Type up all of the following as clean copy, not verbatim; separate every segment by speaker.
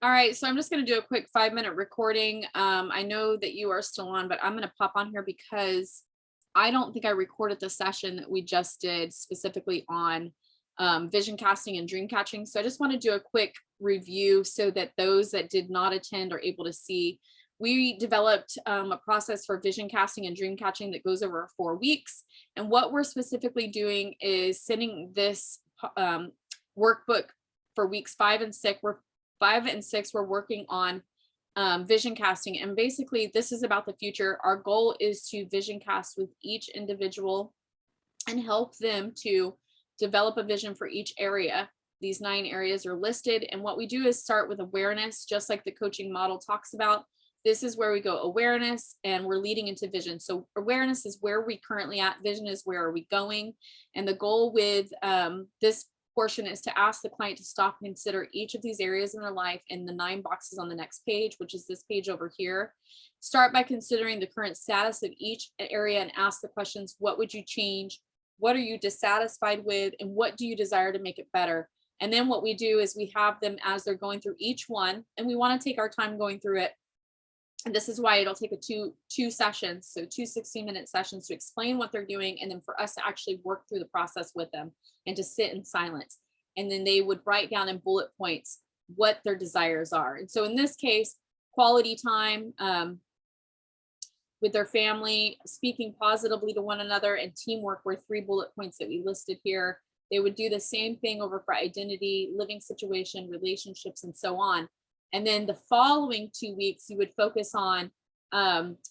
Speaker 1: All right, so I'm just going to do a quick 5-minute recording. I know that you are still on, but I'm going to pop on here because I don't think I recorded the session that we just did specifically on vision casting and dream catching. So I just want to do a quick review so that those that did not attend are able to see. We developed a process for vision casting and dream catching that goes over 4 weeks. And what we're specifically doing is sending this workbook for weeks 5 and 6. 5 and 6, we're working on vision casting. And basically, this is about the future. Our goal is to vision cast with each individual and help them to develop a vision for each area. These 9 areas are listed. And what we do is start with awareness, just like the coaching model talks about. This is where we go awareness and we're leading into vision. So awareness is where we currently at. Vision is where are we going? And the goal with this portion is to ask the client to stop and consider each of these areas in their life in the 9 boxes on the next page, which is this page over here. Start by considering the current status of each area and ask the questions, what would you change? What are you dissatisfied with? And what do you desire to make it better? And then what we do is we have them as they're going through each one, and we want to take our time going through it. And this is why it'll take two sessions, so 2 60-minute sessions to explain what they're doing, and then for us to actually work through the process with them and to sit in silence. And then they would write down in bullet points what their desires are. And so in this case, quality time with their family, speaking positively to one another, and teamwork were 3 bullet points that we listed here. They would do the same thing over for identity, living situation, relationships, and so on. And then the following 2 weeks, you would focus on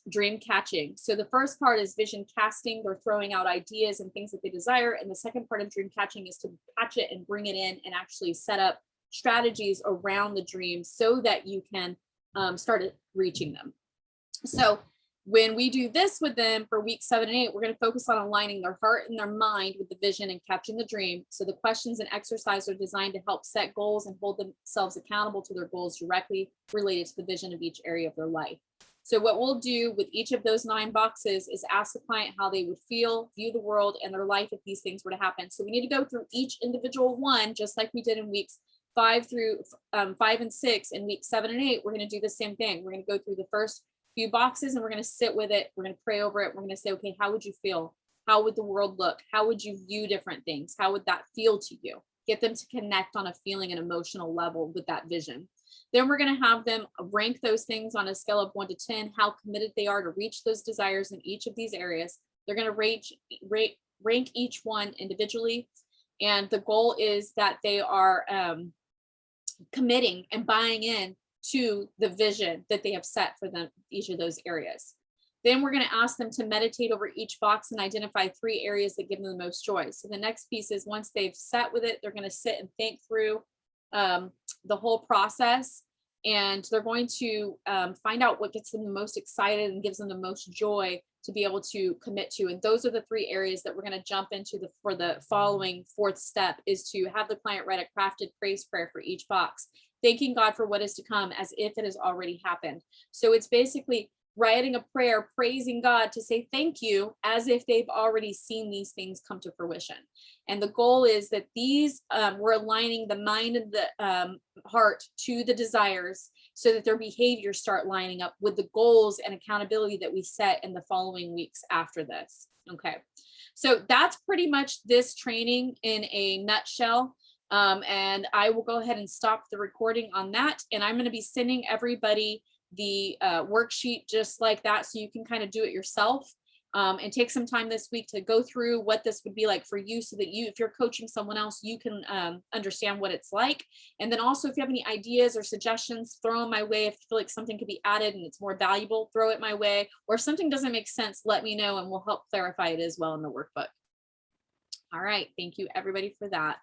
Speaker 1: dream catching. So the first part is vision casting. They're throwing out ideas and things that they desire. And the second part of dream catching is to catch it and bring it in and actually set up strategies around the dream so that you can start reaching them. So when we do this with them for week 7 and 8, we're going to focus on aligning their heart and their mind with the vision and catching the dream. So the questions and exercise are designed to help set goals and hold themselves accountable to their goals directly related to the vision of each area of their life. So what we'll do with each of those 9 boxes is ask the client how they would feel, view the world and their life if these things were to happen. So we need to go through each individual one, just like we did in weeks 5 and 6. In week 7 and 8, we're going to do the same thing. We're going to go through the first few boxes and we're going to sit with it. We're going to pray over it. We're going to say, okay, how would you feel? How would the world look? How would you view different things? How would that feel to you? Get them to connect on a feeling and emotional level with that vision. Then we're going to have them rank those things on a scale of 1 to 10, how committed they are to reach those desires in each of these areas. They're going to rank each one individually. And the goal is that they are committing and buying in to the vision that they have set for them, each of those areas. Then we're going to ask them to meditate over each box and identify 3 areas that give them the most joy. So the next piece is once they've sat with it, they're going to sit and think through the whole process, and they're going to find out what gets them the most excited and gives them the most joy to be able to commit to. And those are the 3 areas that we're going to jump into for the following 4th step, is to have the client write a crafted praise prayer for each box, thanking God for what is to come as if it has already happened. So it's basically writing a prayer, praising God to say thank you as if they've already seen these things come to fruition. And the goal is that these, we're aligning the mind and the heart to the desires so that their behaviors start lining up with the goals and accountability that we set in the following weeks after this. Okay. So that's pretty much this training in a nutshell. And I will go ahead and stop the recording on that. And I'm going to be sending everybody the worksheet just like that, so you can kind of do it yourself and take some time this week to go through what this would be like for you, so that you, if you're coaching someone else, you can understand what it's like. And then also, if you have any ideas or suggestions, throw them my way. If you feel like something could be added and it's more valuable, throw it my way. Or if something doesn't make sense, let me know and we'll help clarify it as well in the workbook. All right. Thank you everybody for that.